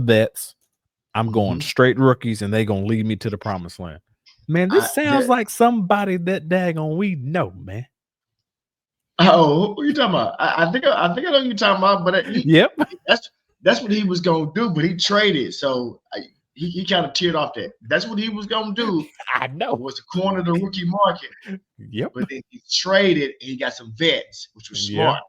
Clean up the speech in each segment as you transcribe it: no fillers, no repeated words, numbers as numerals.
vets. I'm going straight rookies, and they gonna lead me to the promised land. Man, this sounds like somebody that daggone we know, man. Oh, what are you talking about? I think I know what you're talking about, but yep, that's what he was gonna do, but he traded, so he kind of teared off that. That's what he was gonna do. I know. Was to corner the rookie market. Yep. But then he traded, and he got some vets, which was smart. Yeah.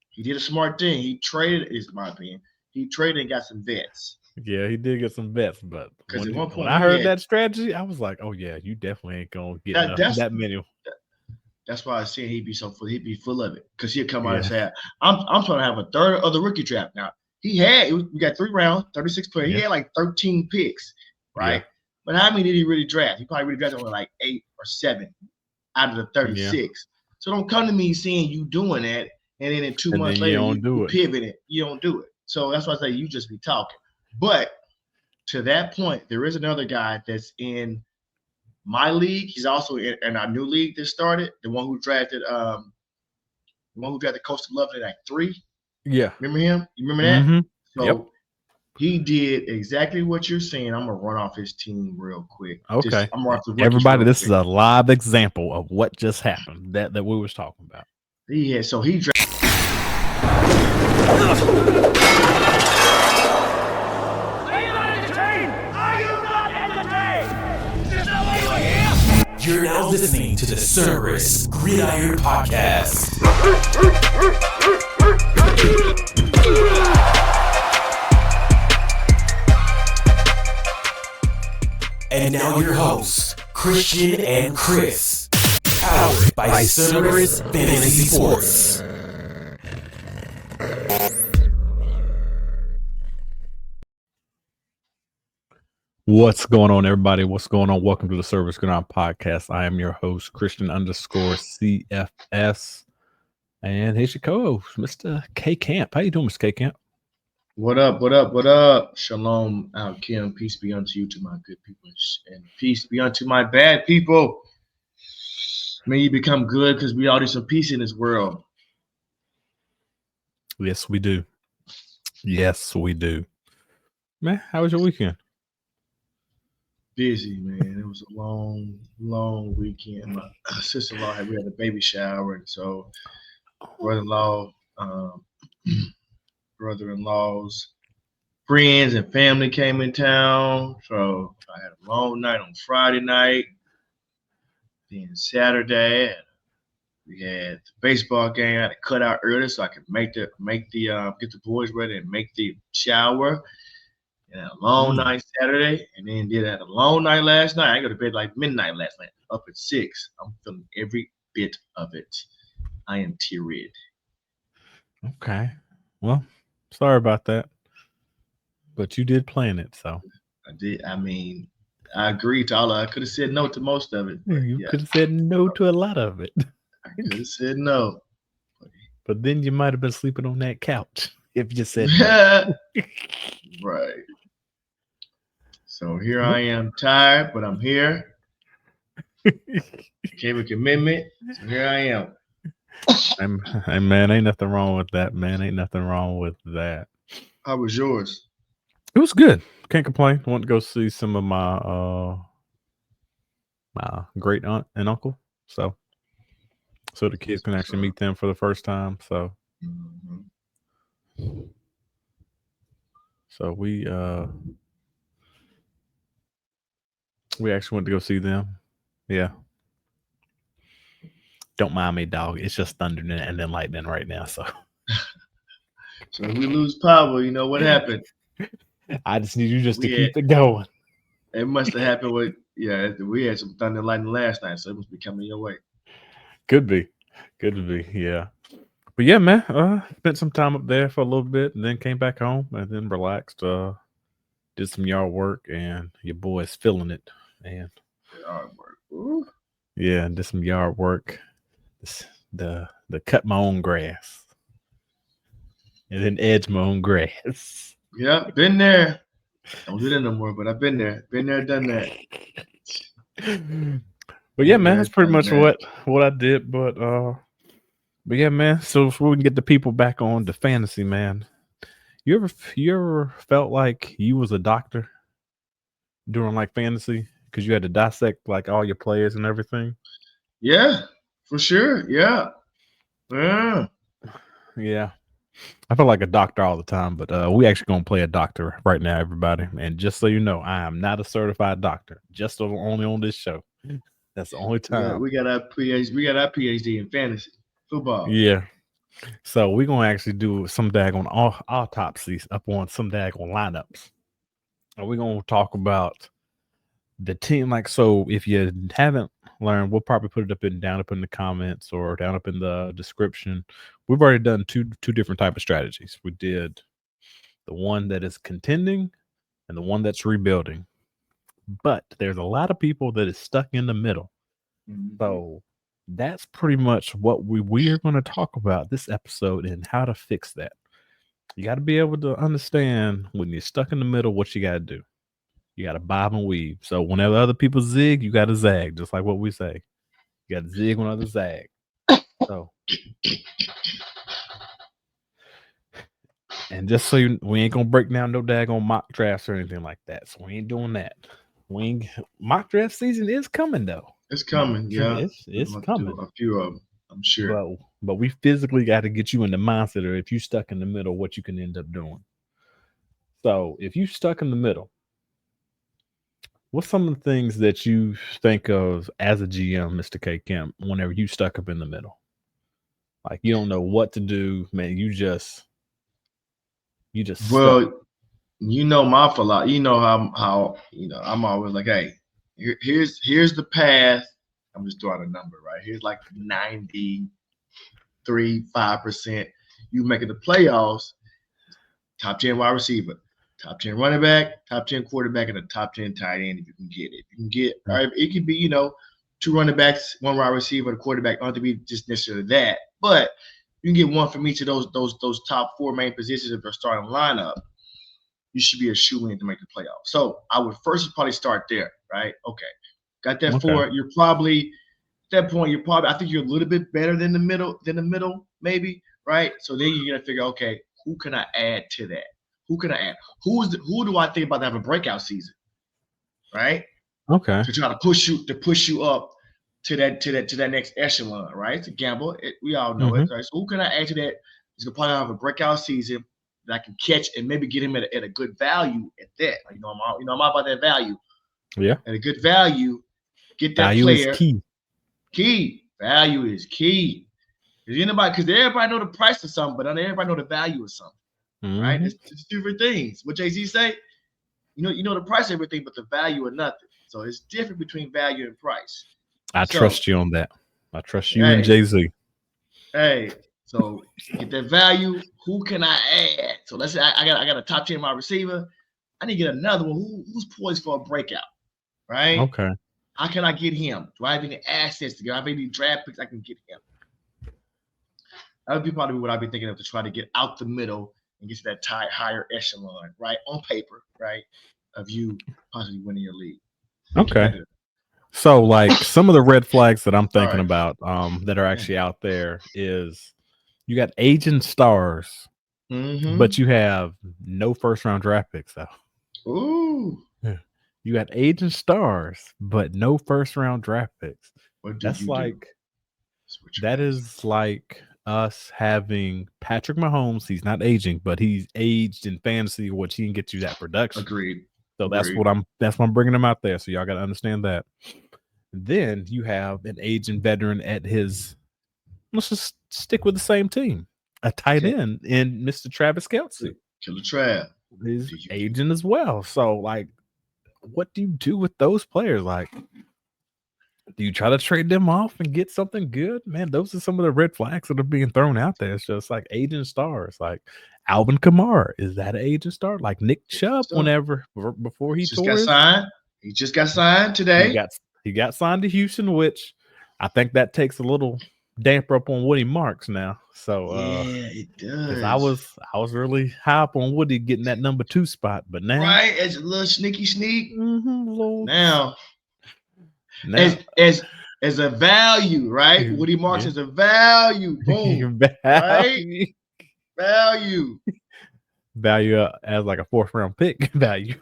He did a smart thing. He traded, is my opinion. He traded and got some vets. Yeah, he did get some vets, but because at one point when I heard that strategy, I was like, "Oh yeah, you definitely ain't gonna get that many." That's why I said he'd be so full. He'd be full of it because he'd come out and say, "I'm trying to have a third of the rookie draft." Now we got 3 rounds, 36 players. He had like 13 picks, right? Yeah. But how many did he really draft? He probably really drafted only like 8 or 7 out of the 36. Yeah. So don't come to me seeing you doing that, and then in 2 months later you pivot it. You don't do it. So that's why I say you just be talking. But to that point, there is another guy that's in my league. He's also in our new league that started. The one who drafted Coastal Lovely at 3. Yeah. Remember him? You remember that? Mm-hmm. So he did exactly what you're saying. I'm gonna run off his team real quick. Okay. Everybody, this is a live example of what just happened that we was talking about. Yeah, so he drafted. You're now listening to the Cerberus Gridiron Podcast. And now your hosts, Christian and Chris, powered by Cerberus Fantasy Sports. What's going on, everybody? What's going on? Welcome to the Cerberus Gridiron Podcast. I am your host, Christian_CFS. And here's your co-host, Mr. K Camp. How you doing, Mr. K Camp? What up? What up? What up? Shalom, Al-Kim. Peace be unto you, to my good people, and peace be unto my bad people. May you become good, because we all need some peace in this world. Yes, we do. Yes, we do. Man, how was your weekend? Busy, man. It was a long weekend. My sister-in-law we had a baby shower, and so brother-in-law's friends and family came in town. So I had a long night on Friday night. Then Saturday, we had the baseball game. I had to cut out early so I could get the boys ready and make the shower. And a long night Saturday, and then did have a long night last night. I go to bed like midnight last night, up at 6. I'm feeling every bit of it. I am teary. Okay. Well, sorry about that. But you did plan it, so. I did. I mean, I agreed to all of it. I could have said no to most of it. You could have said no to a lot of it. I could have said no. But then you might have been sleeping on that couch if you said no. Right. So here I am, tired, but I'm here. Gave a commitment. So here I am. Hey, man, ain't nothing wrong with that, man. Ain't nothing wrong with that. How was yours? It was good. Can't complain. I went to go see some of my my great aunt and uncle. So the kids can actually meet them for the first time. So so we actually went to go see them. Yeah. Don't mind me, dog. It's just thundering and then lightning right now. So if we lose power, you know what happened? I just need you to keep it going. It must have happened with we had some thunder and lightning last night, so it must be coming your way. Could be, yeah. But yeah, man, spent some time up there for a little bit, and then came back home, and then relaxed. Did some yard work, and your boy's feeling it. And yard work, ooh. Yeah, did some yard work. The cut my own grass, and then edge my own grass. Yeah, been there. Don't do that no more, but I've been there, done that. But yeah, man, that's pretty much what I did. But yeah, man. So if we can get the people back on the fantasy, man, You ever felt like you was a doctor during like fantasy because you had to dissect like all your players and everything? Yeah, for sure. Yeah. Yeah. Yeah. I feel like a doctor all the time, but we actually gonna play a doctor right now, everybody. And just so you know, I am not a certified doctor. Just only on this show. That's the only time. We got our PhD. We got our PhD in fantasy football. Yeah. So we're gonna actually do some daggone autopsies up on some daggone lineups. And we're gonna talk about the team. Like, so if you haven't learned, we'll probably put it down up in the comments or down up in the description. We've already done two different type of strategies. We did the one that is contending and the one that's rebuilding. But there's a lot of people that is stuck in the middle. Mhm. So that's pretty much what we are going to talk about this episode and how to fix that. You got to be able to understand when you're stuck in the middle, what you got to do. You got to bob and weave. So whenever other people zig, you got to zag, just like what we say. You got to zig when others zag. So, and just so we ain't gonna break down no daggone mock drafts or anything like that. So we ain't doing that. Mock draft season is coming though. It's coming. Yeah, it's coming. A few of them, I'm sure. But we physically got to get you in the mindset of if you stuck in the middle, what you can end up doing. So if you stuck in the middle, what's some of the things that you think of as a GM, Mr. K. Kemp, whenever you stuck up in the middle? Like you don't know what to do, man. You just well, stuck. you know my philosophy. You know how I'm always like, hey, here's the path. I'm just throwing a number, right? Here's like 93.5%. You make it the playoffs. Top 10 wide receiver, top 10 running back, top 10 quarterback, and a top 10 tight end if you can get it. You can get right. It could be 2 running backs, 1 wide receiver, the quarterback. Don't have to be just necessarily that, but you can get one from each of those top 4 main positions of their starting lineup. You should be a shoe-in to make the playoffs. So I would first probably start there, right? Okay, got that 4. You're probably at that point. I think you're a little bit better than the middle, maybe, right? So then you're gonna figure, okay, who can I add to that? Who can I add? Who do I think about to have a breakout season, right? Okay. To try to push you up to that next echelon, right? It's a gamble. We all know it, right? So who can I add to that? He's gonna probably have a breakout season that I can catch and maybe get him at a good value at that. I'm all about that value. Yeah. At a good value, get that value player. Is key. Value is key. Because everybody know the price of something, but not everybody know the value of something. Right? It's different things. What Jay-Z say? You know the price of everything, but the value of nothing. So it's different between value and price. I trust you on that. I trust you and Jay-Z. Hey, so get that value. Who can I add? So let's say I got a top 10 wide receiver. I need to get another one who's poised for a breakout. Right? Okay. How can I get him? Do I have any assets to get? Do I have any draft picks I can get him? That would be probably what I'd be thinking of to try to get out the middle and get to that higher echelon, right? On paper, right? Of you possibly winning your league. Okay. So like some of the red flags that I'm thinking about that are actually out there is you got aging stars, but you have no first round draft picks though. Ooh. You got aging stars, but no first round draft picks. That is like us having Patrick Mahomes. He's not aging, but he's aged in fantasy, which he can get you that production. Agreed. So that's why I'm bringing him out there. So y'all got to understand that. Then you have an aging veteran at his. Let's just stick with the same team. A tight end in Mr. Travis Kelce. Killer Trav. He's aging as well. So like, what do you do with those players? Like, do you try to trade them off and get something good? Man, those are some of the red flags that are being thrown out there. It's just like aging stars, like Alvin Kamara. Is that an aging star? Like Nick Chubb, before he just got signed. He just got signed today. He got signed to Houston, which I think that takes a little damper up on Woody Marks now. So yeah, it does. I was really high up on Woody getting that number 2 spot, but now as a little sneak. Little, now as a value, right? Woody Marks is a value. Boom. Right? Value. value as like a 4th round pick value.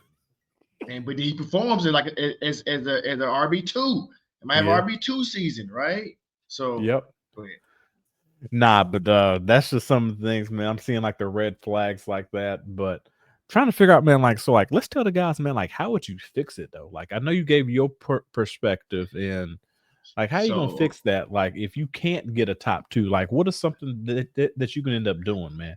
But he performs as like as an RB2. It might have RB2 season, right? So yep. Go ahead. Nah, but that's just some of the things, man. I'm seeing like the red flags like that, but trying to figure out, man, like, so like let's tell the guys, man, like how would you fix it though? Like I know you gave your perspective, and like how you gonna fix that? Like if you can't get a top 2, like what is something that you can end up doing, man?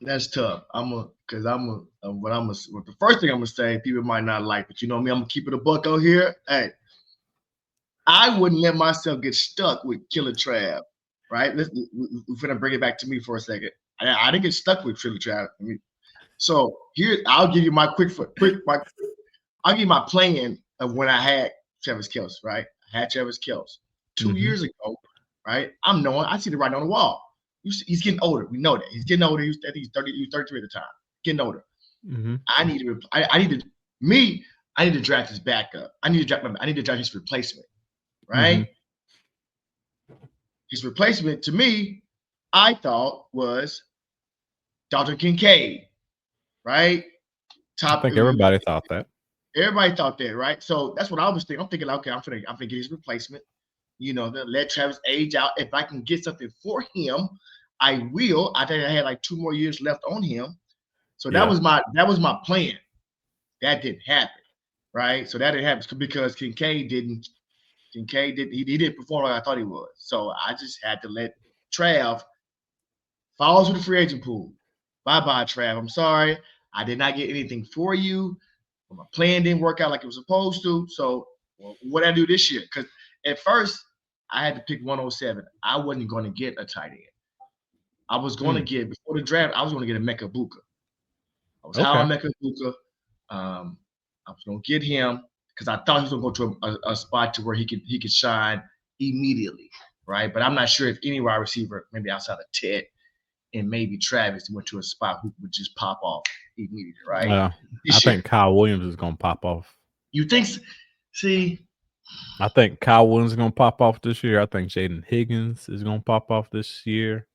That's tough. What the first thing I'm gonna say, people might not like, but you know me, I'm gonna keep it a buck out here. Hey, I wouldn't let myself get stuck with Killer Trav, right? We're gonna bring it back to me for a second. I didn't get stuck with Killer Trav. So here, I'll give you my I'll give you my plan of when I had Travis Kelce, right? I had Travis Kelce 2 years ago, right? I see the writing on the wall. He's getting older. We know that he's getting older. I think he's 30. He was 33 at the time. Getting older. I need to draft his backup. I need to draft his replacement. Right? His replacement to me, I thought was Dalton Kincaid. Right? I think everybody thought that. Everybody thought that, right? So that's what I was thinking. I'm thinking, okay, I'm gonna get his replacement. Let Travis age out. If I can get something for him, I will. I think I had like 2 more years left on him. So that was my plan. That didn't happen, right? So that didn't happen because Kincaid didn't perform like I thought he was. So I just had to let Trav fall to the free agent pool. Bye-bye, Trav. I'm sorry. I did not get anything for you. My plan didn't work out like it was supposed to. So what did I do this year? Because at first, I had to pick 107. I wasn't going to get a tight end. I was going to get, before the draft, I was going to get a Mecca Buka. I was high on Mecca Buka. I was going to get him because I thought he was going to go to a spot to where he could shine immediately, right? But I'm not sure if any wide receiver, maybe outside of Ted and maybe Travis, went to a spot who would just pop off immediately, right? I think Kyle Williams is going to pop off. You think? See? I think Kyle Williams is going to pop off this year. I think Jaden Higgins is going to pop off this year.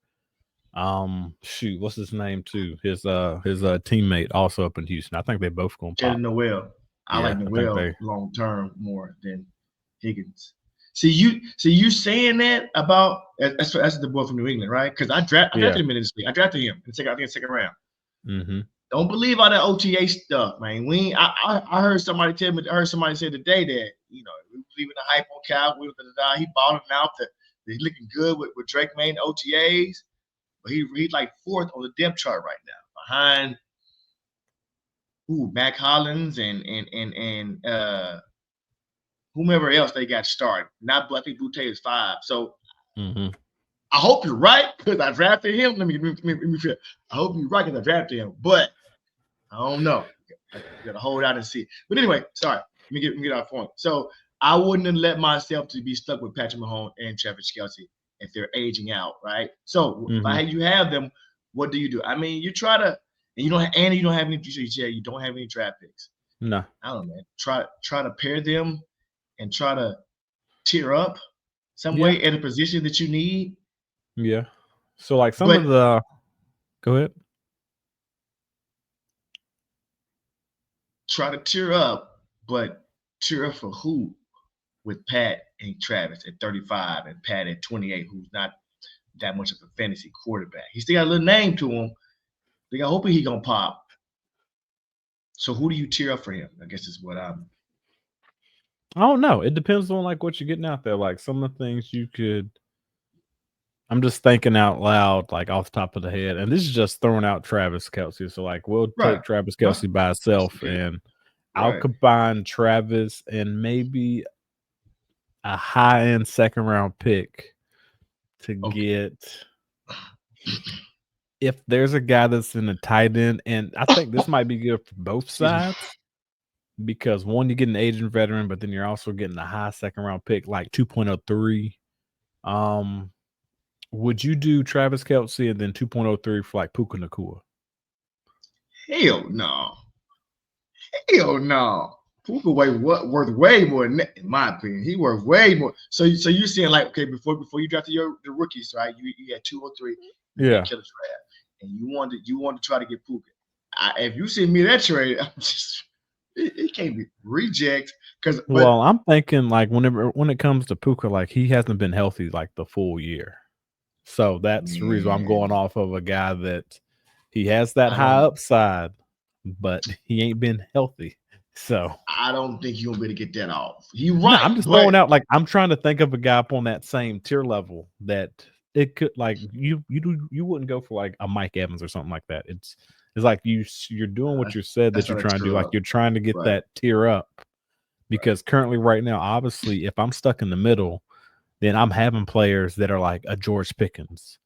What's his name too? His teammate also up in Houston. I think they both going to pop. Jaden Noel. I like Noel long term more than Higgins. See you saying that about that's the boy from New England, right? Because I drafted him in this league. I drafted him in the second round. Don't believe all that OTA stuff, man. I heard somebody say today that we believe in the hype on Cal. He balling out that he's looking good with Drake May OTAs, but he's like 4th on the depth chart right now, behind Mac Hollins and whomever else they got started. I think Boutte is 5. So I hope you're right because I drafted him. Let me feel. I hope you're right because I drafted him, but I don't know. I gotta hold out and see. But anyway, sorry. Let me get our point. So I wouldn't have let myself to be stuck with Patrick Mahomes and Travis Kelce if they're aging out, right? So if you have them, what do you do? I mean, you try to, and you don't have any draft picks. No. I don't know, man. Try to pair them and try to tear up some way at a position that you need. Yeah. So like go ahead. Try to tear up, but tear up for who? With Pat and Travis at 35 and Pat at 28, who's not that much of a fantasy quarterback. He still got a little name to him. I hope he gonna pop. So who do you tear up for him? I guess is what I don't know. It depends on like what you're getting out there. Like some of the things I'm just thinking out loud, like off the top of the head, and this is just throwing out Travis Kelce. So like we'll take Travis Kelce by itself, and I'll combine Travis and maybe a high-end second-round pick to get. If there's a guy that's in the tight end, and I think this might be good for both sides, because one, you get an aging veteran, but then you're also getting a high second-round pick, like 2.03. Would you do Travis Kelce and then 2.03 for like Puka Nacua? Hell no. Puka worth way more than that, in my opinion. He worth way more. So you're saying like, okay, before you drafted the rookies, right? You had 203. Yeah. Killer draft, and you wanted to try to get Puka. if you send me that trade, I'm just it can't be reject. Well, I'm thinking like when it comes to Puka, like he hasn't been healthy like the full year, so that's the reason I'm going off of a guy that he has that high upside, but he ain't been healthy. So I don't think you'll be able to get that off. You're right. No, I'm just throwing out like I'm trying to think of a guy up on that same tier level that it could like you wouldn't go for like a Mike Evans or something like that. It's like you're doing what you said that you're trying to do. Like you're trying to get that tier up. Because currently, right now, obviously, if I'm stuck in the middle, then I'm having players that are like a George Pickens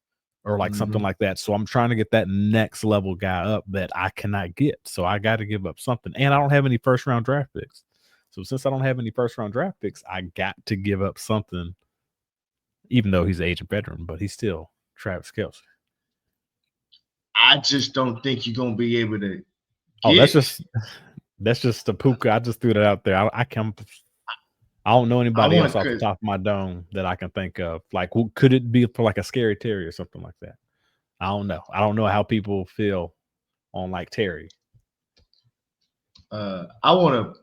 or like something like that. So I'm trying to get that next level guy up that I cannot get. So I got to give up something. And I don't have any first round draft picks. So since I don't have any first round draft picks, I got to give up something, even though he's an agent veteran, but he's still Travis Kelce. I just don't think you're going to be able to. That's just the Puka. I just threw that out there. I don't know anybody else off the top of my dome that I can think of. Like, could it be for like a Scary Terry or something like that? I don't know. I don't know how people feel on like Terry. I want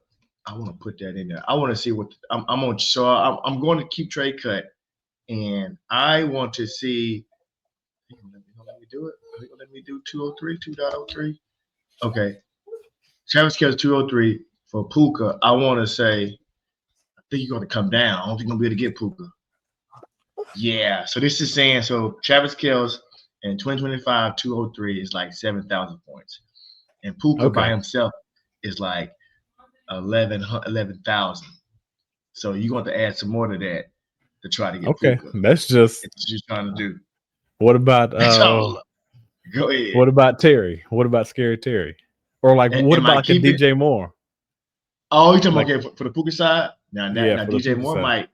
to put that in there. I want to see what I'm on. So I'm going to keep trade cut, and I want to see. Let me do it. Let me do 203, 2.03. Okay. Travis Kelce 203 for Puka. I want to say, I think you're going to come down. I don't think you're going to be able to get Puka. Yeah. So this is saying, so Travis Kelce in 2025, 203 is like 7,000 points. And Puka by himself is like 11,000. So you're going to add some more to that to try to get Puka. That's just what you're trying to do. What about go ahead. What about Terry? What about Scary Terry? Or like what about like a DJ Moore? Oh, you're talking about for the Puka side? Now DJ Moore might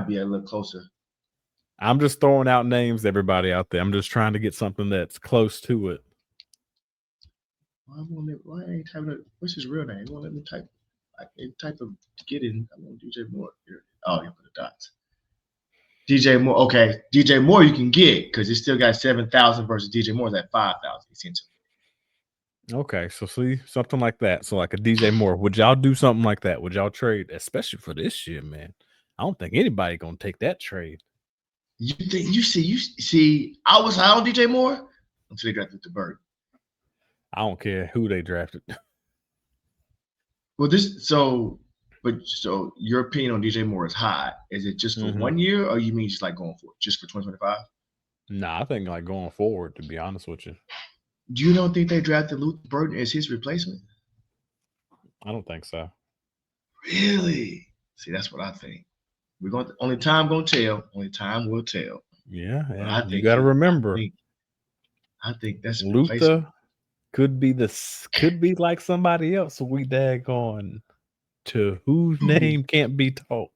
be a little closer. I'm just throwing out names, everybody out there. I'm just trying to get something that's close to it. Why ain't typing what's his real name? You won't let me type. I can type of to get in. I want DJ Moore. Oh, you put the dots. DJ Moore. Okay, DJ Moore you can get because he still got 7,000 versus DJ Moore's at 5,000 essentially. Okay, so see something like that. So like a DJ Moore, would y'all do something like that? Would y'all trade, especially for this year, man? I don't think anybody gonna take that trade. You think you see? I was high on DJ Moore until they got the bird. I don't care who they drafted. Well, so your opinion on DJ Moore is high. Is it just for 1 year, or you mean just like going for just for 2025? Nah, I think like going forward. To be honest with you. Do you don't think they drafted Luther Burden as his replacement? I don't think so. Really? See, that's what I think. Only time gonna tell. Only time will tell. Yeah. You got to remember. I think that's Luther could be like somebody else. We daggone to whose name can't be taught.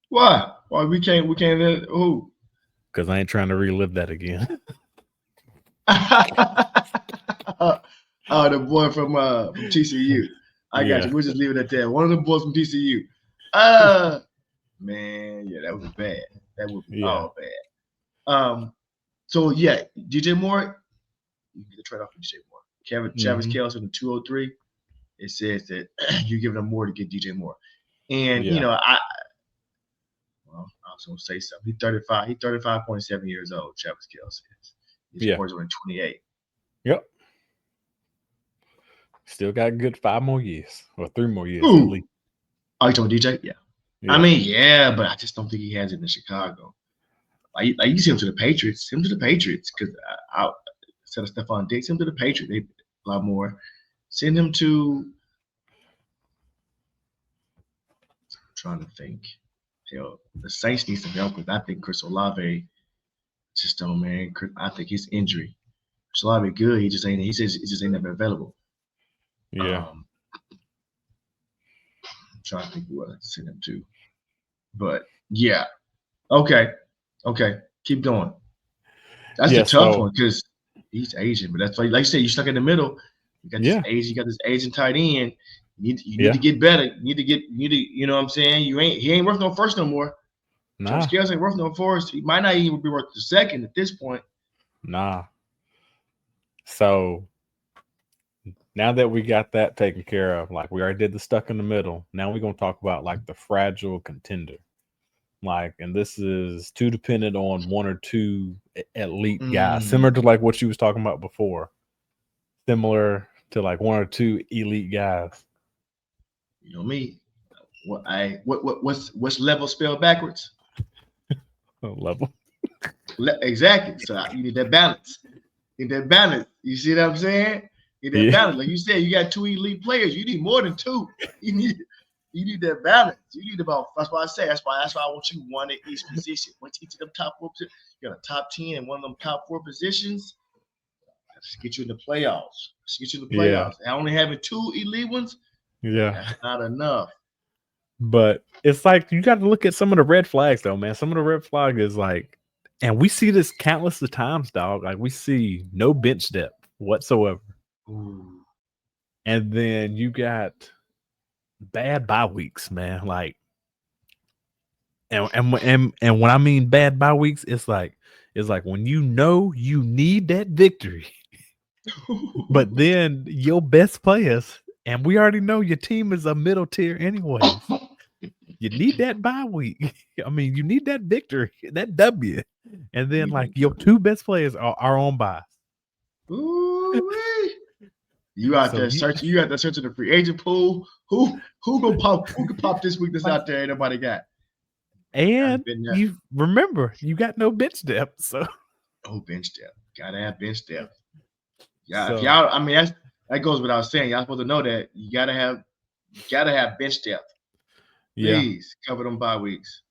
Why? Why we can't? Who? Because I ain't trying to relive that again. The boy from TCU. I got you. We'll just leave it at that. One of the boys from TCU. Man, yeah, that was bad. That would be all bad. So yeah, DJ Moore, you can get a trade off for DJ Moore. Travis Kelce in the 203. It says that you're giving them more to get DJ Moore, and I was gonna say something. He's 35. He's 35.7 years old. Travis Kelce is. His boys are 28. Yep. Still got a good 5 more years or 3 more years. Oh, you talking DJ? Yeah. I mean, but I just don't think he has it in Chicago. Like you see him to the Patriots. Him to the Patriots because instead of Stephon Diggs, him to the Patriots. They a lot more. Send him to. I'm trying to think. Hell, the Saints need some help because I think Chris Olave. Just don't, man. I think his injury. Chris Olave good. He just ain't never available. Yeah. I'm trying to think who I'd send him to. But yeah. Okay. Keep going. That's a tough one because he's Asian, but that's like you said, you're stuck in the middle. You got this Asian tight end. You need to get better. You need to, you know what I'm saying? He ain't worth no first no more. Travis Kelce ain't worth no first. He might not even be worth the second at this point. Nah. So now that we got that taken care of, like we already did the stuck in the middle. Now we're gonna talk about like the fragile contender. Like, and this is too dependent on one or two elite guys, similar to like what you was talking about before. Similar to like one or two elite guys. You know me. What's level spelled backwards? Level. Exactly. So you need that balance. You need that balance. You see what I'm saying? You need that balance. Like you said, you got two elite players. You need more than two. You need that balance. You need about. That's why I say. That's why I want you one at each position. One each of them top 4 positions. You got a top 10 and one of them top 4 positions. Let's get you in the playoffs. And only having 2 elite ones. That's not enough. But it's like you got to look at some of the red flags, though, man. Some of the red flag is like, and we see this countless of times, dog. Like we see no bench depth whatsoever. Ooh. And then you got bad bye weeks, man. Like, and when I mean bad bye weeks, it's like when you know you need that victory, but then your best players, and we already know your team is a middle tier anyways. You need that bye week. I mean, you need that victory, that W, and then like your 2 best players are on bye. Ooh-wee. You out there searching. You out there searching the free agent pool. Who gonna pop? Who can pop this week that's out there? Ain't nobody got. And you remember, you got no bench depth. So no bench depth. Gotta have bench depth. Yeah, if y'all. I mean, that goes without saying. Y'all supposed to know that you gotta have bench depth. Please cover them bye weeks.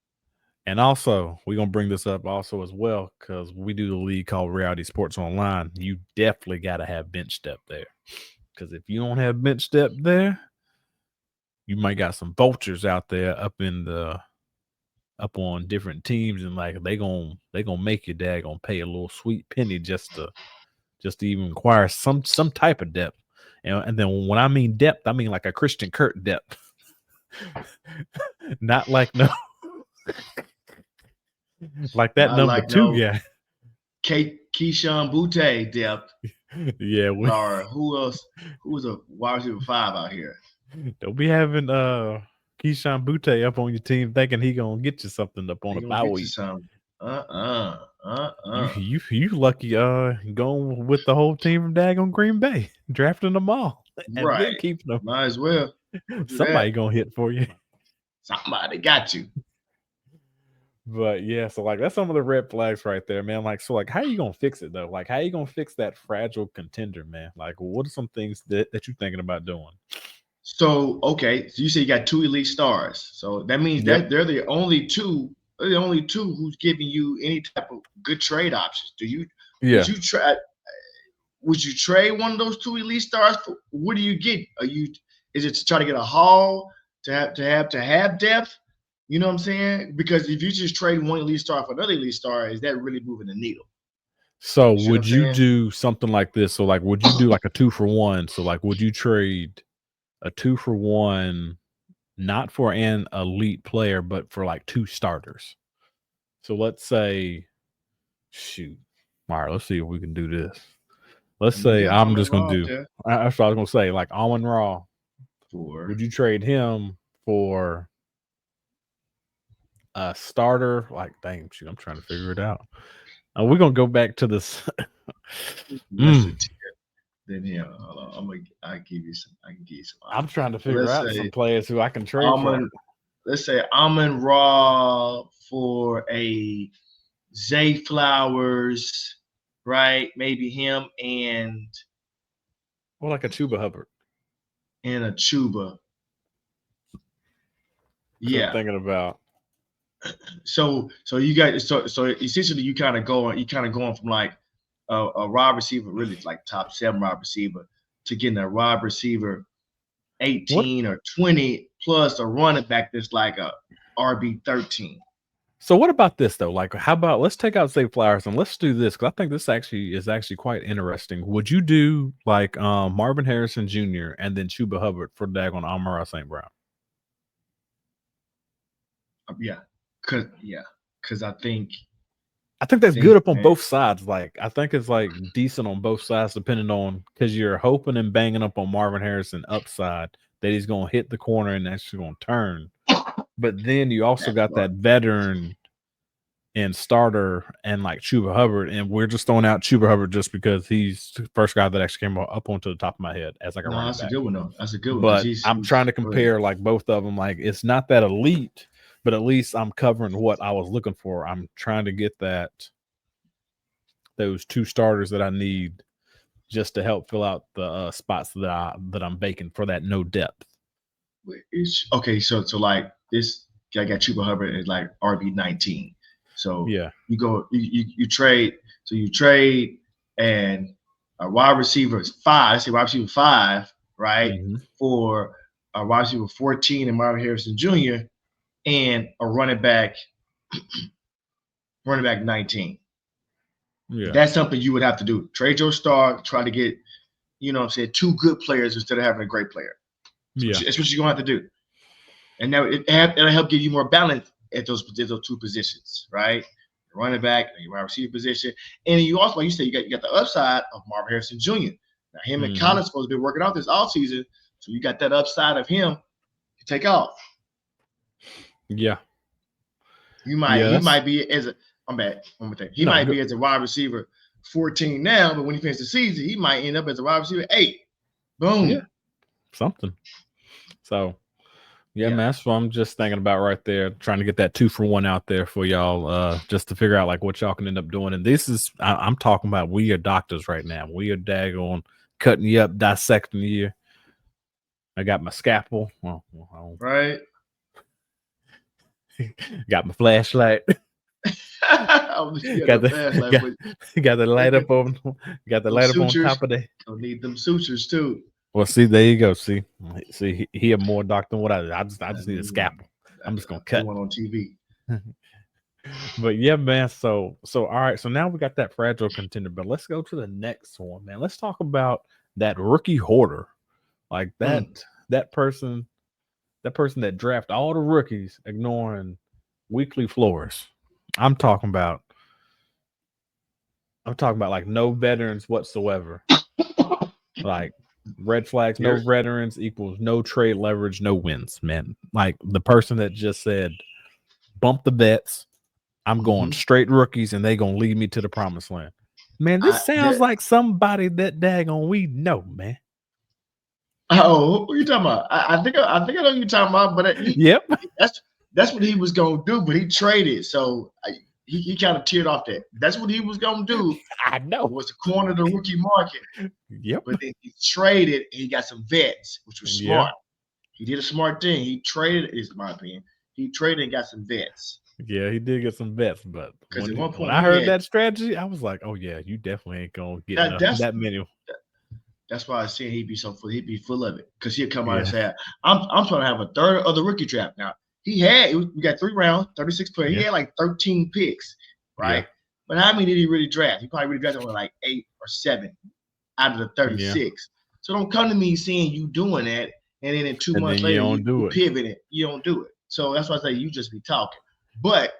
And also, we're gonna bring this up also as well because we do the league called Reality Sports Online. You definitely gotta have bench depth there. Because if you don't have bench depth there, you might got some vultures out there up on different teams, and like they gonna make your dad gonna pay a little sweet penny just to even acquire some type of depth. And then when I mean depth, I mean like a Christian Kirk depth. Not like no like that not number like 2 guy. Keyshawn Butte depth. Yeah. Or who else? Who's a wide receiver 5 out here? Don't be having Keyshawn Butte up on your team thinking he gonna get you something up on a bye week. You lucky going with the whole team from daggone Green Bay, drafting them all and then keeping them. Might as well. Somebody gonna hit for you. Somebody got you. But yeah, so like that's some of the red flags right there, man. Like, so like how you gonna fix it though? Like how you gonna fix that fragile contender, man? Like what are some things that you're thinking about doing? So okay, so you say you got 2 elite stars. So that means that they're the only two. They're the only 2 who's giving you any type of good trade options. Would you trade one of those 2 elite stars? What do you get? Is it to try to get a haul to have depth? You know what I'm saying? Because if you just trade one elite star for another elite star, is that really moving the needle? So would you do something like this? So like, would you do like a 2-for-1? So like, would you trade a 2-for-1, not for an elite player, but for like 2 starters? So let's say, shoot. All right, let's see if we can do this. Let's say I'm just going to do, that's what I was going to say, like Amon-Ra. Would you trade him for a starter? Like, dang, shoot, I'm trying to figure it out. We're going to go back to this. Then yeah, I can give you some. I'm trying to figure out some players who I can trade for. Let's say Amon-Ra for a Zay Flowers, right? Maybe him and like a Chuba Hubbard. And a Chuba. Yeah. Thinking about. So you got so essentially you kind of going from like a wide receiver, really like top 7 wide receiver, to getting a wide receiver 18 or 20 plus a running back that's like a RB 13. So what about this though? Like, how about let's take out Zay Flowers and let's do this, because I think this is actually quite interesting. Would you do like Marvin Harrison Jr. and then Chuba Hubbard for daggone Amon-Ra St. Brown? Yeah, because I think I think that's good up on both sides. Like, I think it's like decent on both sides, depending on because you're hoping and banging up on Marvin Harrison upside that he's going to hit the corner and that's going to turn. But then you also got that veteran and starter and like Chuba Hubbard, and we're just throwing out Chuba Hubbard just because he's the first guy that actually came up onto the top of my head as like a running back. That's a good one though. That's a good one. But I'm trying to compare like both of them. Like it's not that elite, but at least I'm covering what I was looking for. I'm trying to get those two starters that I need just to help fill out the spots that I'm baking for that no depth. Okay, so like this guy got Chuba Hubbard at like RB19. So yeah, you go you trade. So you trade and a wide receiver is 5. Let's say wide receiver 5, right? Mm-hmm. For a wide receiver 14 and Marvin Harrison Jr. and a running back 19. Yeah, that's something you would have to do. Trade your star, try to get, two good players instead of having a great player. That's what you're gonna have to do. And now it'll help give you more balance at those two positions, right? Your running back and your wide receiver position. And you also, like you said, you got the upside of Marvin Harrison Jr. Now him and Collins supposed to be working out this offseason, so you got that upside of him to take off. Yeah. He might be as a I'm bad. One more thing. He might be as a wide receiver 14 now, but when he finishes the season, he might end up as a wide receiver 8. Boom. Yeah. Something. So man, that's what I'm just thinking about right there, trying to get that 2-for-1 out there for y'all, just to figure out like what y'all can end up doing. And this is, I'm talking about, we are doctors right now. We are daggone cutting you up, dissecting you. I got my scalpel. Right. Got my flashlight. got the light up on. Got the light up on top of that. Don't need them sutures too. Well, see, there you go. See, he a more doctor than what I just need a scalpel. I'm just gonna cut one on TV. But yeah, man. So all right. So now we got that fragile contender, but let's go to the next one, man. Let's talk about that rookie hoarder, like that person that draft all the rookies, ignoring weekly floors. I'm talking about like no veterans whatsoever. Like red flags, no veterans equals no trade leverage, no wins, man. Like the person that just said, bump the vets. I'm going straight rookies and they going to lead me to the promised land. Man, this sounds like somebody that daggone we know, man. Oh, what are you talking about? I think I know what you're talking about, but yep. That's what he was going to do, but he traded. So he kind of teared off that. That's what he was going to do. I know. Was to corner the rookie market. Yep. But then he traded and he got some vets, which was smart. He did a smart thing. He traded, is my opinion. He traded and got some vets. Yeah, he did get some vets, but when I heard that strategy, I was like, oh yeah, you definitely ain't going to get that many. That's why I said he'd be full of it. Because he'd come out and say, I'm trying to have a third of the rookie draft now. We got 3 rounds, 36 players. He had like 13 picks, right? Yeah. But how many did he really draft? He probably really drafted only like 8 or 7 out of the 36. Yeah. So don't come to me saying you doing that, and then in 2 months later you pivot it. You don't do it. So that's why I say you just be talking. But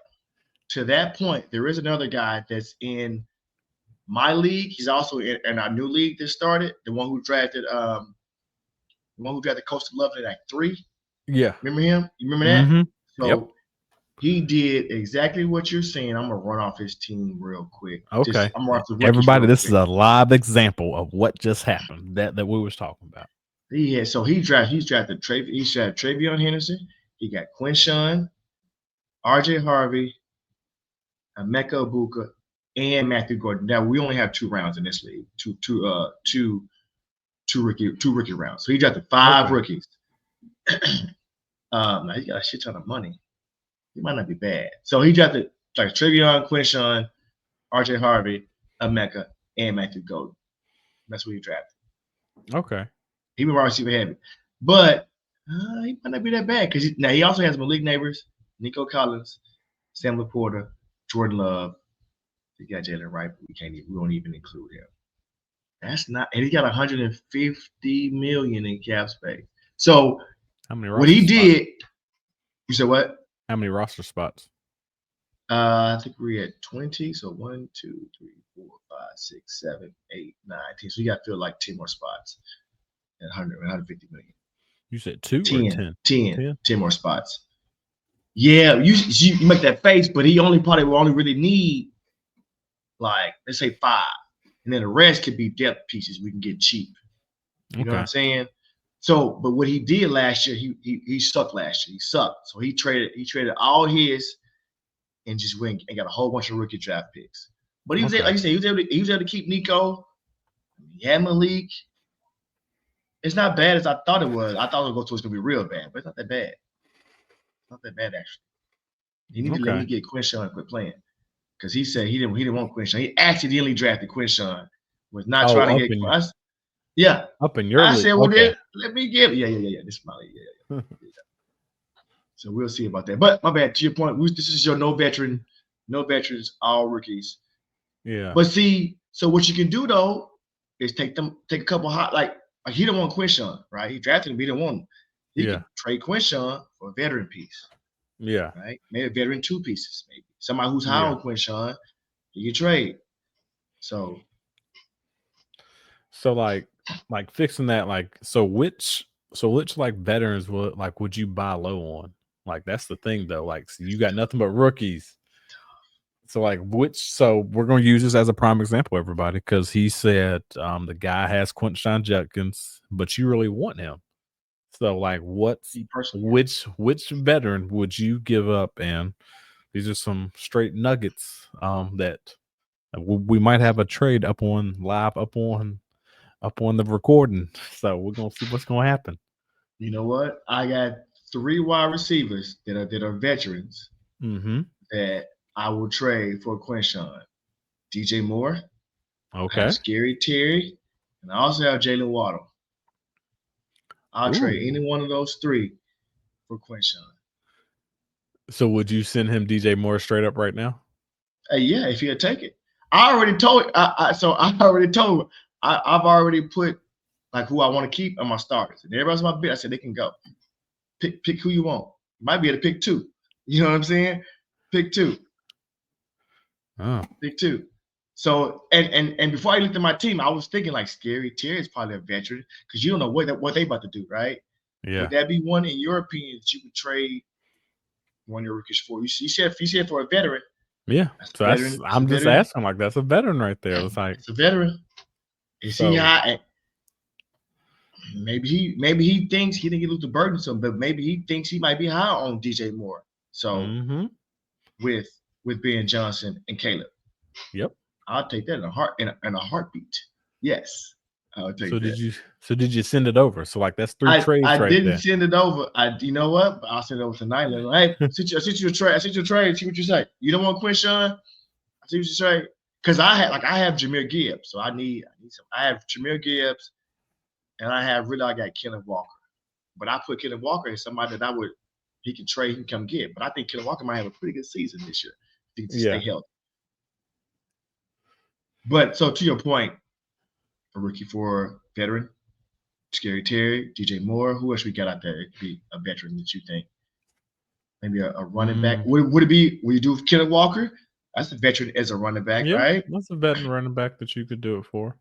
to that point, there is another guy that's in my league. He's also in our new league that started. The one who drafted Coast of Love at 3. Yeah. Remember him? You remember that? Mm-hmm. So he did exactly what you're saying. I'm gonna run off his team real quick. Okay. Everybody, this is a live example of what just happened that we was talking about. He's drafted Travion Henderson. He got Quinshawn, RJ Harvey, Emeka Egbuka, and Matthew Gordon. Now we only have 2 rounds in this league. Two rookie rounds. So he drafted 5 rookies. Now he got a shit ton of money. He might not be bad. So he drafted like Travion, Quinshawn, RJ Harvey, Emeka, and Matthew Golden. That's what he drafted. Okay. He was wide receiver heavy. But he might not be that bad because he also has Malik Neighbors, Nico Collins, Sam Laporta, Jordan Love. He got Jalen Wright, but we won't even include him. That's not, and he got $150 million in cap space. So how many what he did, you said what? How many roster spots? I think we're at 20. So 1, 2, 3, 4, 5, 6, 7, 8, 9, 10. So you got to fill like 10 more spots at 150 million. You said 2 or 10? 10 more spots. Yeah, you make that face, but he probably will only really need like, let's say 5. And then the rest could be depth pieces we can get cheap. You know what I'm saying? So, but what he did last year, he sucked last year. He sucked. So he traded all his and just went and got a whole bunch of rookie draft picks. But he was able, like you said, he was able to keep Nico. He had Malik. It's not bad as I thought it was. I thought it was going to be real bad, but it's not that bad. It's not that bad, actually. You need to let me get Quinshawn and quit playing. Because he said he didn't want Quinshawn. He accidentally drafted Quinshawn. Was not trying to get yeah. Up in your I league. said, well, then, let me give it. Yeah. This is my league. Yeah. So we'll see about that. But my bad, to your point, this is your no veterans, all rookies. Yeah. But see, so what you can do though is take a couple hot like he didn't want Quinshawn, right? He drafted him, he didn't want him. He can trade Quinshawn for a veteran piece. Yeah. Right? Maybe a veteran 2 pieces, maybe. Somebody who's high on Quinshawn, you can trade. So like fixing that, like which like veterans would you buy low on? Like that's the thing though. Like so you got nothing but rookies. So like so we're gonna use this as a prime example, everybody, because he said the guy has Quinshawn Judkins, but you really want him. So like which veteran would you give up? And these are some straight nuggets that we might have a trade up on the recording. So we're gonna see what's gonna happen. You know what? I got 3 wide receivers that are veterans that I will trade for Quinshawn. DJ Moore. Okay. Scary Terry. And I also have Jalen Waddle. I'll trade any one of those 3 for Quinshawn. So would you send him DJ Moore straight up right now? Yeah, if he'll take it. I already told I've already put like who I want to keep on my starters. And everybody's my bid. I said they can go. Pick who you want. You might be able to pick 2. You know what I'm saying? Pick 2. Oh. Pick 2. So and before I looked at my team, I was thinking like Scary Terry is probably a veteran because you don't know what they about to do, right? Yeah. Would that be one in your opinion that you would trade one of your rookies for? You said for a veteran. Yeah. So I'm just asking, like that's a veteran right there. It's like it's a veteran. Is he high? Maybe he thinks he didn't get the burden some, but maybe he thinks he might be high on DJ Moore. So with Ben Johnson and Caleb. Yep. I'll take that in a heartbeat. Yes. I'll take that. Did you send it over? So like that's 3 trades right there. I didn't send it over. You know what? I'll send it over tonight. Hey, I sent you a trade. I sent you a trade. See what you say. You don't want Quinshawn? I see what you say. Because I have Jahmyr Gibbs. So I need some. I have Jahmyr Gibbs and I got Kenneth Walker. But I put Kenneth Walker as somebody that he can trade, he can come get. But I think Kenneth Walker might have a pretty good season this year. If he can stay healthy. But so to your point, a rookie for veteran, Scary Terry, DJ Moore. Who else we got out there? It could be a veteran that you think. Maybe a running back. Would it be? Would you do Kenneth Walker? That's a veteran as a running back, right? That's a veteran running back that you could do it for.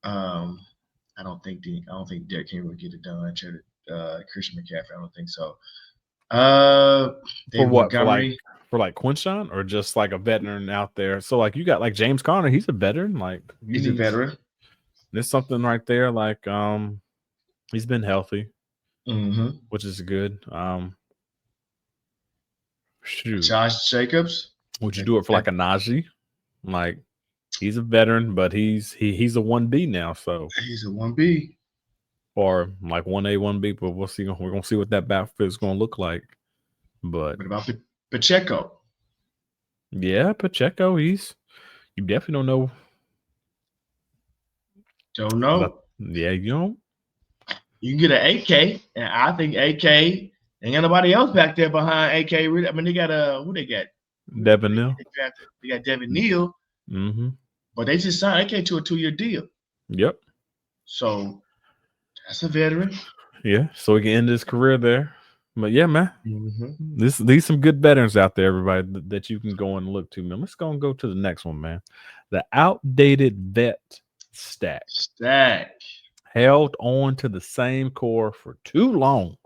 I don't think Derrick Henry would get it done. Christian McCaffrey, I don't think so. For what? For like Quinshawn or just like a veteran out there? So like you got like James Conner, he's a veteran. Like he's a veteran. There's something right there. Like he's been healthy, which is good. Josh Jacobs. Would you do it for like a Najee? Like he's a veteran, but he's a 1B now. So he's a 1B. Or like 1A, 1B, but we'll see. We're gonna see what that backfield is gonna look like. But what about Pacheco? Yeah, Pacheco. You definitely don't know. Don't know. Yeah, you don't. You can get an AK, and I think AK ain't got nobody else back there behind AK. I mean, they got who they got? Devin Neal. They got Devin Neal. But they just signed AK to a 2-year deal. Yep. So that's a veteran. Yeah, so he can end his career there. But yeah, man, these some good veterans out there, everybody that you can go and look to, man. Let's go and go to the next one, man. The outdated vet stack. Held on to the same core for too long.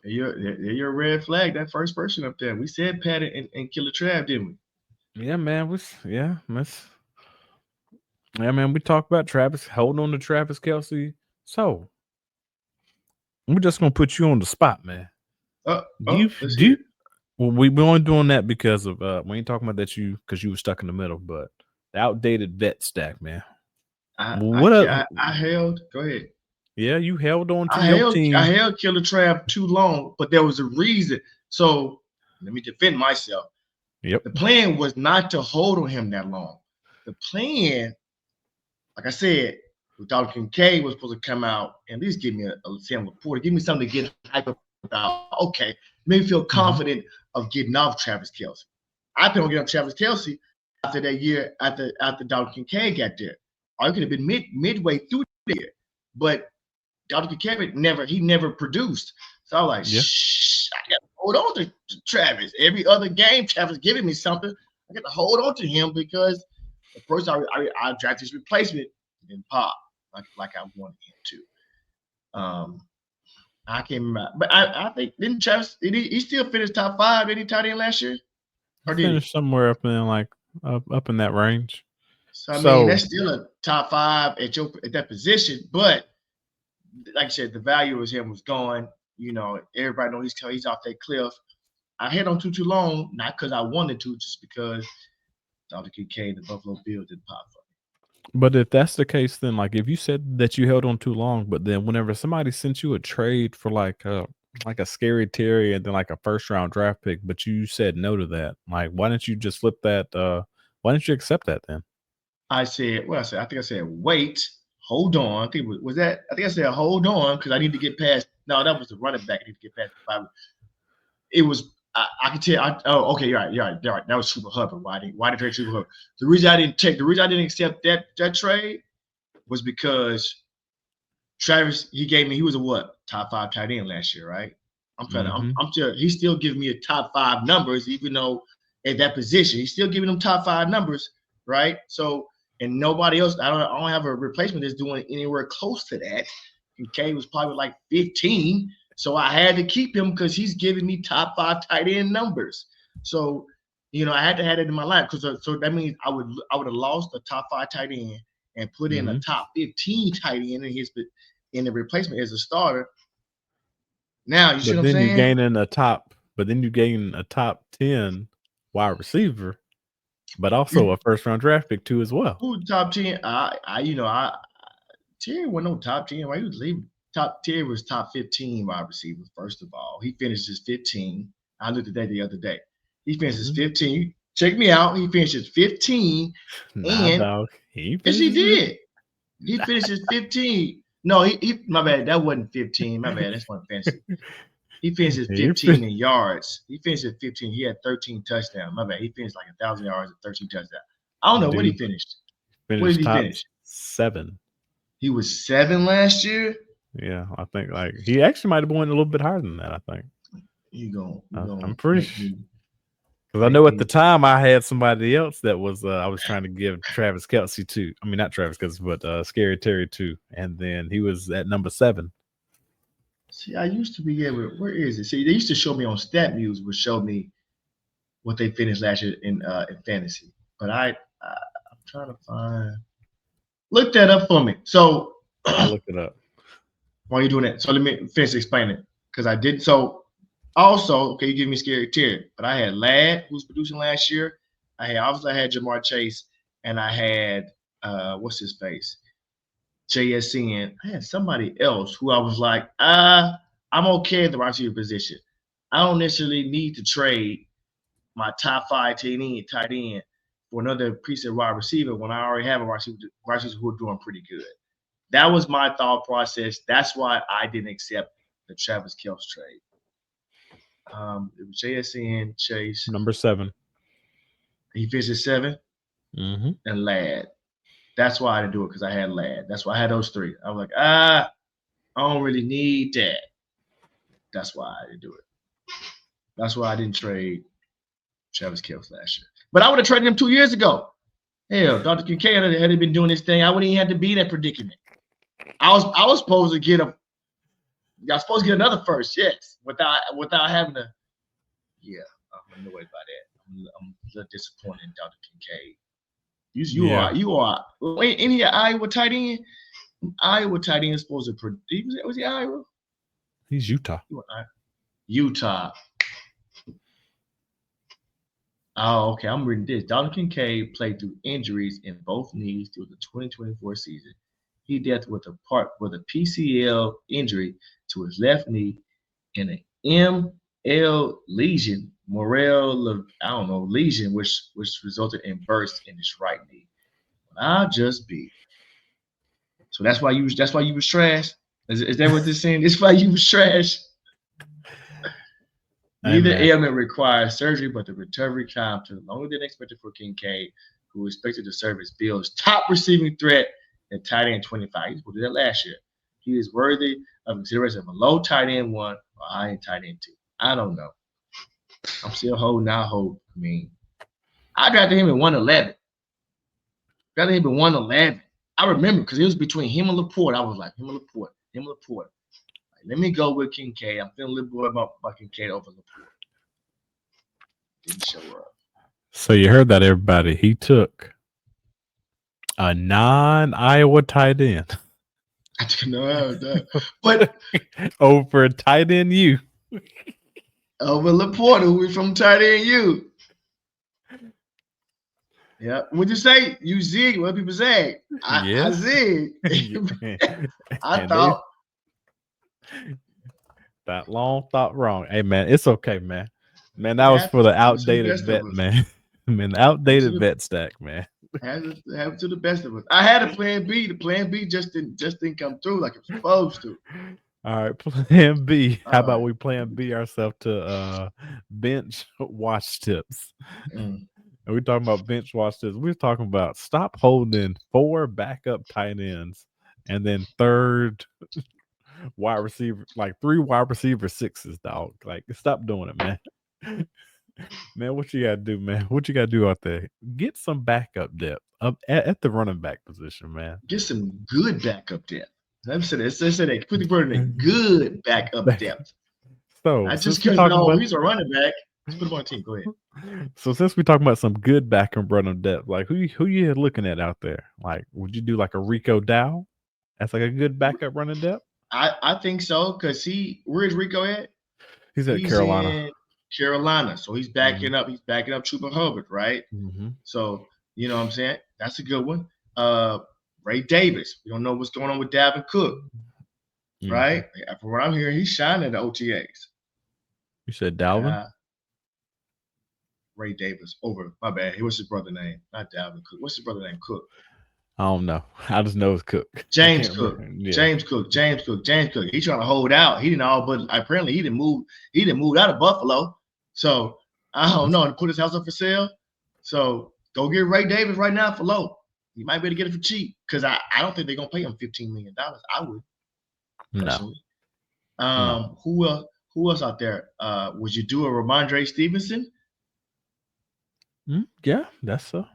You're a red flag. That first person up there. We said Pat and Killer Trav, didn't we? Yeah, man. Man. We talked about Travis, holding on to Travis Kelce. So we're just gonna put you on the spot, man. We're only doing that because of we ain't talking about that because you were stuck in the middle, but the outdated vet stack, man. I held. Go ahead. Yeah, you held on to your team. I held Killer Trav too long, but there was a reason. So let me defend myself. Yep. The plan was not to hold on him that long. The plan, like I said, Dr. Kincaid was supposed to come out and at least give me a Sam Laporta, give me something to get hyped about. Okay, make me feel confident of getting off Travis Kelce. I couldn't get off Travis Kelce after that year, after Dr. Kincaid got there. Or it could have been midway through the year. But Dr. Kincaid never produced. So I was like, I got to hold on to Travis. Every other game, Travis giving me something. I got to hold on to him because at first I drafted his replacement and pop like I wanted him to. I can't remember, but I think didn't Travis? He still finished top 5? Did he tight end last year? Or did finished somewhere up in up in that range? So I mean, that's still a top 5 at that position. But like I said, the value of him was gone. You know, everybody knows he's off that cliff. I held on too long, not because I wanted to, just because Dr. Kincaid, the Buffalo Bills, didn't pop for me. But if that's the case, then if you said that you held on too long, but then whenever somebody sent you a trade for like a Scary Terry and then like a first round draft pick, but you said no to that, why didn't you just flip that? Why didn't you accept that then? I think I said, wait, hold on. I think I said, hold on, because I need to get past. No, that was the running back. I need to get past the 5. It was, I can tell. Okay, you're right. That was Super Hubbard. Why did I trade Super Hubbard? The reason I didn't accept that trade was because Travis, he was a top 5 tight end last year, right? He's still giving me a top 5 numbers, even though at that position, he's still giving them top 5 numbers, right? So, and nobody else, I don't have a replacement that's doing anywhere close to that. And K was probably like 15. So I had to keep him because he's giving me top 5 tight end numbers. So, I had to have it in my life because so that means I would have lost the top 5 tight end and put in a top 15 tight end in the replacement as a starter. Now you see what I'm saying? You gain a top 10 wide receiver, but also a first round draft pick too as well. Who top 10? Terry wasn't no top 10. Why he was leaving? Terry was top 15 wide receiver. First of all, he finishes 15. I looked at that the other day. He finishes 15. Check me out. He finishes 15. Dog. Yes, he did. He finishes 15. No, he my bad. That wasn't 15. My bad. That's one fancy. He finishes 15 in yards. He finished at 15. He had 13 touchdowns. My bad. He finished like 1,000 yards and 13 touchdowns. I don't know what he finished. What did he finish? 7. He was 7 last year. Yeah, I think he actually might have went a little bit higher than that. I think. I'm pretty sure. Because I know at the time I had somebody else that was I was trying to give Travis Kelce to. I mean, not Travis Kelce, but Scary Terry too. And then he was at number 7. See, I used to be able. Where is it? See, they used to show me on StatMuse, would show me what they finished last year in fantasy. But I'm trying to find. Look that up for me. So I'll look it up. While you're doing that, so let me finish explaining it because I did. So also, okay, you give me Scary Terry, but I had Ladd, who was producing last year. I had Jamar Chase, and I had what's his face, JSN. I had somebody else who I was like, I'm okay at the wide receiver position. I don't necessarily need to trade my top 5 tight end for another preset wide receiver when I already have a wide receiver who are doing pretty good. That was my thought process. That's why I didn't accept the Travis Kelce trade. It was JSN, Chase. Number 7. He finished 7. And Ladd. That's why I didn't do it, because I had Ladd. That's why I had those 3. I was like, I don't really need that. That's why I didn't do it. That's why I didn't trade Travis Kelce last year. But I would have traded him 2 years ago. Hell, Dr. Kincaid had been doing this thing. I wouldn't even have to be in that predicament. I was supposed to get another first, yes, without having to. Yeah, I'm annoyed by that. I'm a little disappointed in Dr. Kincaid. You are. Any Iowa tight end? Iowa tight end is supposed to produce. Was he Iowa? He's Utah. Utah. Oh, okay. I'm reading this. Dr. Kincaid played through injuries in both knees through the 2024 season. He dealt with a PCL injury to his left knee and an ML lesion, lesion, which resulted in burst in his right knee. I'll just be. So that's why you was trash. Is that what this saying? That's why you was trash. Neither ailment requires surgery, but the recovery time took longer than expected for Kincaid, who expected to serve as Bill's top receiving threat at tight end 25. He was supposed to do that last year. He is worthy of consideration of a low tight end 1 or high end tight end 2. I don't know. I'm still holding out hope. I mean, I drafted him in 111. Drafted him in 111. I remember because it was between him and Laporte. I was like, him and Laporte. Like, let me go with Kincaid. I'm feeling a little bit about Kincaid over Laporte. Didn't show up. So you heard that, everybody. He took a non-Iowa tight end. I didn't know that. But over tight end U. Over Laporte, who was from tight end U. Yeah. What'd you say? You zig. What people say? I zig. I thought. That long thought wrong. Hey, man, it's okay, man. Man, that was for the outdated vet, man. Man, the outdated vet stack, man. Have it to the best of us. I had a plan B. The plan B just didn't come through like it's supposed to. All right, plan B. How about we plan B ourselves to bench watch tips? And we're talking about bench watch tips. We're talking about stop holding 4 backup tight ends and then third wide receiver, like 3 wide receiver 6s, dog. Like, stop doing it, man. Man, what you gotta do, man? What you gotta do out there? Get some backup depth up at the running back position, man. Get some good backup depth. Let me say that. They put the word in good backup depth. So I just because he's a running back. Let's put him on a team. Go ahead. So since we're talking about some good backup running depth, like who you looking at out there? Like, would you do like a Rico Dow? That's like a good backup running depth. I think so because where's Rico at? He's at Carolina. Carolina. So he's backing up. He's backing up Chuba Hubbard, right? Mm-hmm. So you know what I'm saying? That's a good one. Ray Davis. We don't know what's going on with Dalvin Cook, right? From what I'm hearing, he's shining the OTAs. You said Dalvin? Ray Davis over. My bad. What's his brother name? Not Dalvin Cook. What's his brother name? Cook. I don't know. I just know it's Cook. James Cook. Yeah. James Cook. He's trying to hold out. He didn't all, but apparently he didn't move. He didn't move out of Buffalo. So I don't know. To put his house up for sale. So go get Ray Davis right now for low. You might be able to get it for cheap because I don't think they're gonna pay him $15 million. I would. Personally. No. Who else out there? Would you do a Ramondre Stevenson? Yeah, that's so.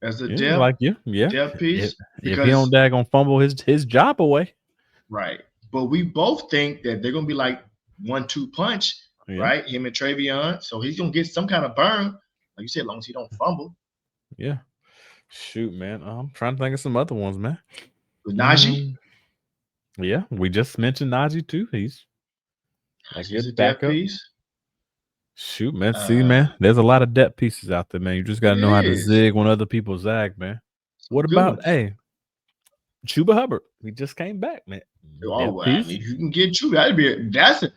As a depth, like depth piece. If he don't gonna fumble his job away. Right. But we both think that they're gonna be like 1-2 punch, right? Him and Travion. So he's gonna get some kind of burn. Like you said, as long as he don't fumble. Yeah. Shoot, man. I'm trying to think of some other ones, man. With Najee? Yeah, we just mentioned Najee too. He's a good backup piece. Shoot, man. See, man, there's a lot of depth pieces out there, man. You just got to know how to zig when other people zag, man. What about, Chuba Hubbard? He just came back, man. Oh, well, I mean, you can get Chuba. That's a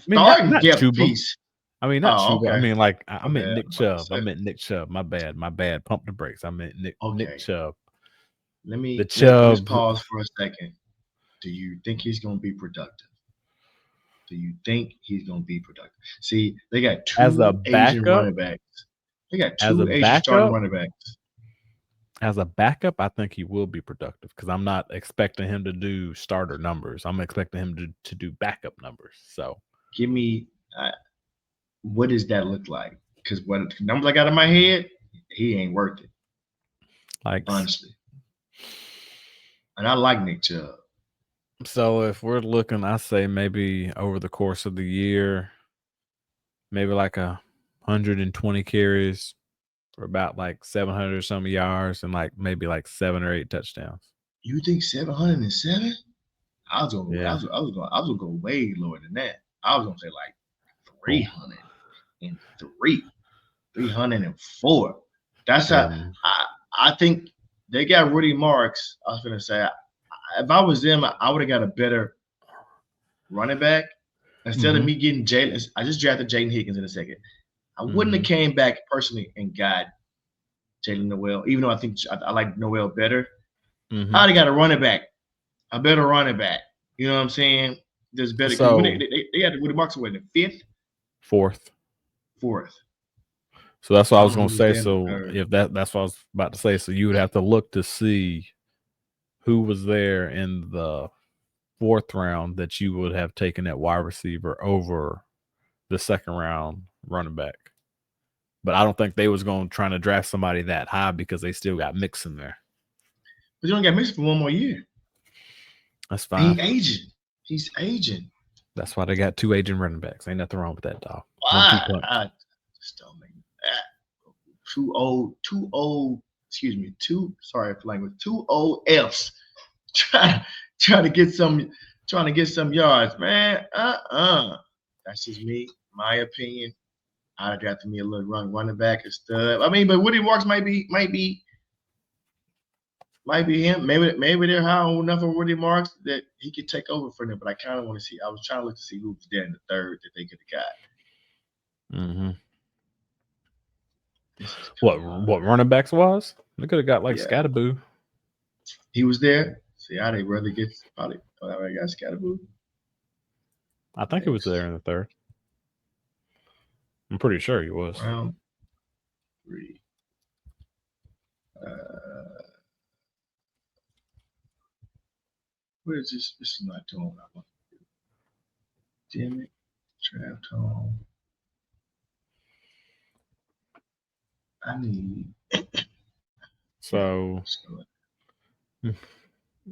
starting depth piece. I mean, not Chuba. Okay. I mean, like, I meant Nick Chubb. My bad. Pump the brakes. I meant Nick Chubb. Let me just pause for a second. Do you think he's going to be productive? See, they got 2 Asian running backs. They got 2 Asian starting running backs. As a backup, I think he will be productive because I'm not expecting him to do starter numbers. I'm expecting him to do backup numbers. So give me what does that look like? Because what the numbers I got in my head, he ain't worth it. Like honestly. And I like Nick Chubb. So if we're looking, I say maybe over the course of the year, maybe like 120 carries for about like 700 or some yards and like maybe like 7 or 8 touchdowns. You think 707? I was gonna go way lower than that. I was gonna say like 303, 304. That's how I think they got Rudy Marks. I was gonna say if I was them, I would have got a better running back instead of me getting Jalen. I just drafted Jaden Higgins in a second. I wouldn't have came back personally and got Jalen Noel, even though I think I like Noel better. I'd have got a running back, a better running back. You know what I'm saying? There's better. So, they had Rudy Marks in the 5th? 4th. So that's what I was going to say. So if that's what I was about to say. So you would have to look to see who was there in the 4th round that you would have taken at wide receiver over the 2nd round running back. But I don't think they was going to try to draft somebody that high because they still got Mixon there. But you don't got Mixon for one more year. That's fine. He's aging. That's why they got 2 aging running backs. Ain't nothing wrong with that, dog. I just don't make that. 2 old, excuse me, 2 old Fs trying to get some yards, man. That's just me, my opinion. I'd have drafted me a little running back and stuff. I mean, but Woody Marks might be him. Maybe they're high enough of Woody Marks that he could take over for them. But I kind of want to see. I was trying to look to see who was there in the 3rd that they could have got. What running backs was? They could have got like Scatterboo. He was there. See how they really get probably. Oh, I got Scatterboo. I think he was there in the 3rd. I'm pretty sure he was. Round 3. What is this? This is not doing what I want to do. Damn it. Draft home. I need. So.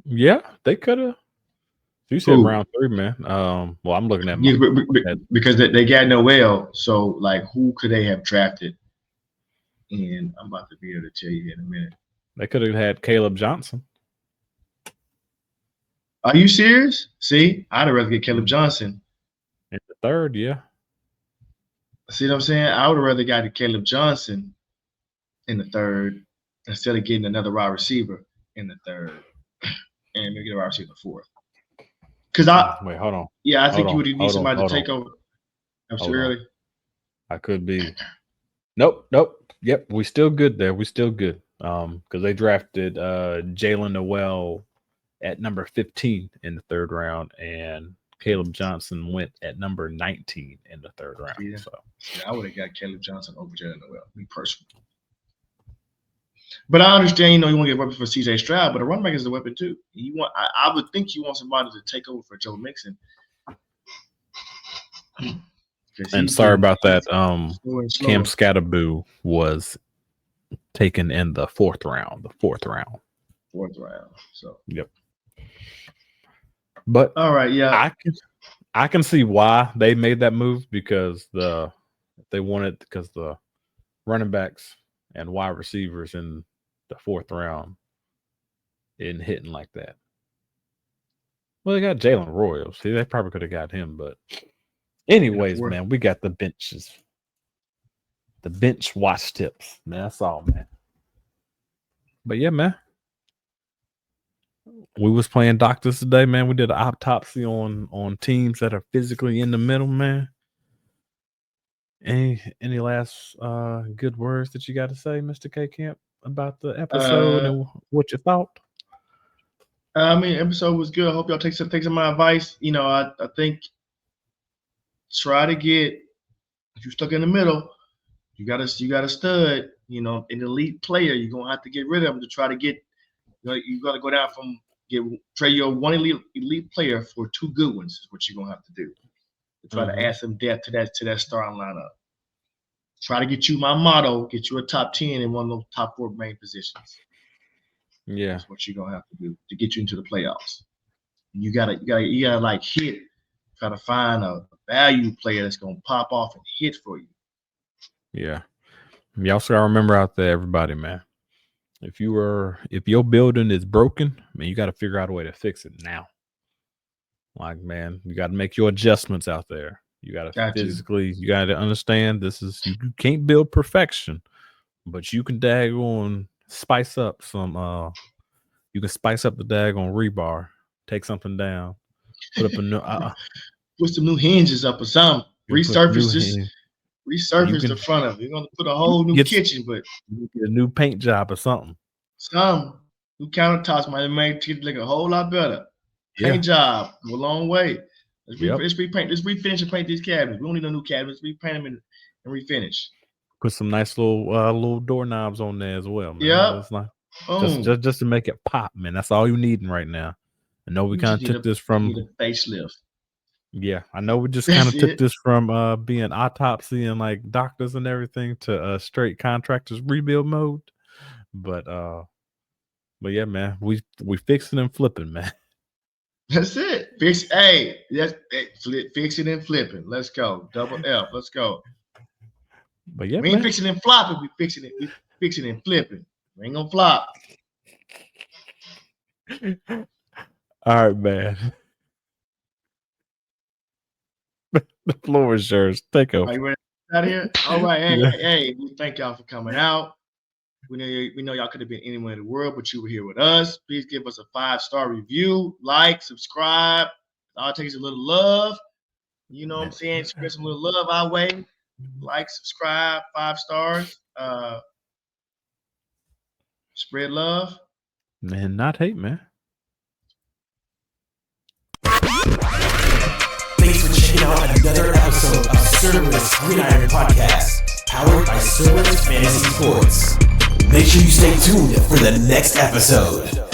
Yeah, they could have. You said round 3, man. Well, I'm looking at because they got Noel. So, like, who could they have drafted? And I'm about to be able to tell you in a minute. They could have had Caleb Johnson. Are you serious? See, I'd rather get Caleb Johnson in the 3rd. Yeah. See what I'm saying? I would have rather got Caleb Johnson in the 3rd instead of getting another wide receiver in the 3rd, and maybe get a wide receiver in the 4th. Because wait, hold on. Yeah, I think you would need somebody to take over. Absolutely. I could be. Nope. Yep, we still good there. We still good. Because they drafted Jalen Noel at number 15 in the 3rd round, and Caleb Johnson went at number 19 in the 3rd round. Yeah. So I would have got Caleb Johnson over Jalen Noel, me personally. But I understand, you want to get a weapon for CJ Stroud, but a running back is a weapon too. I would think you want somebody to take over for Joe Mixon. And sorry about that. Cam Scatterboo was taken in the 4th round. So yep. But all right, yeah. I can see why they made that move because the running backs and wide receivers in the 4th round in hitting like that. Well, they got Jalen Royals. See, they probably could have got him, but anyways, man, we got the benches. The bench watch tips. Man, that's all, man. But yeah, man. We was playing doctors today, man. We did an autopsy on teams that are physically in the middle, man. Any last good words that you got to say, Mr. K Camp, about the episode and what you thought? I mean, episode was good. I hope y'all take some of my advice. I think try to get, if you're stuck in the middle, you got a stud, an elite player. You're gonna have to get rid of him to try to get. You got to go down from trade your one elite player for 2 good ones. Is what you're gonna have to do to try to add some depth to that starting lineup. try to get you my motto, get you a top 10 in one of those top 4 main positions. Yeah. That's what you're gonna have to do to get you into the playoffs. You gotta like hit, try to find a value player that's gonna pop off and hit for you. Yeah. You also gotta remember out there, everybody, man. If your building is broken, man, you gotta figure out a way to fix it now. Like, man, you gotta make your adjustments out there. You gotta you gotta understand you can't build perfection, but you can spice up some you can spice up the daggone rebar, take something down, put up a new put some new hinges up or something. Resurface the front of it. You're gonna put a whole new kitchen, but you get a new paint job or something. Some new countertops might make it look a whole lot better. Paint job go a long way. Let's repaint. Let's refinish and paint these cabinets. We don't need no new cabinets. Repaint them and refinish. Put some nice little doorknobs on there as well, man. Yeah. It's like just to make it pop, man. That's all you needing right now. I know we kind of took this from a facelift. Yeah, I know we just kind of took this from being autopsy and like doctors and everything to straight contractors rebuild mode. But yeah, man, we fixing and flipping, man. That's it. Fixing and flipping. Let's go. Double F. Let's go. But yeah, we ain't fixing and flopping. We fixing it. We fixing and flipping. We ain't gonna flop. All right, man. The floor is yours. Take over. Are you ready out here? All right. Hey, we thank y'all for coming out. We know y'all could have been anywhere in the world, but you were here with us. Please give us a 5-star review, like, subscribe. All it takes is a little love. You know what I'm saying? Spread some little love our way. Like, subscribe, 5 stars. Spread love. And not hate, man. Thanks for checking out another episode of Cerberus Gridiron Podcast, powered by Cerberus Fantasy Sports. Make sure you stay tuned for the next episode.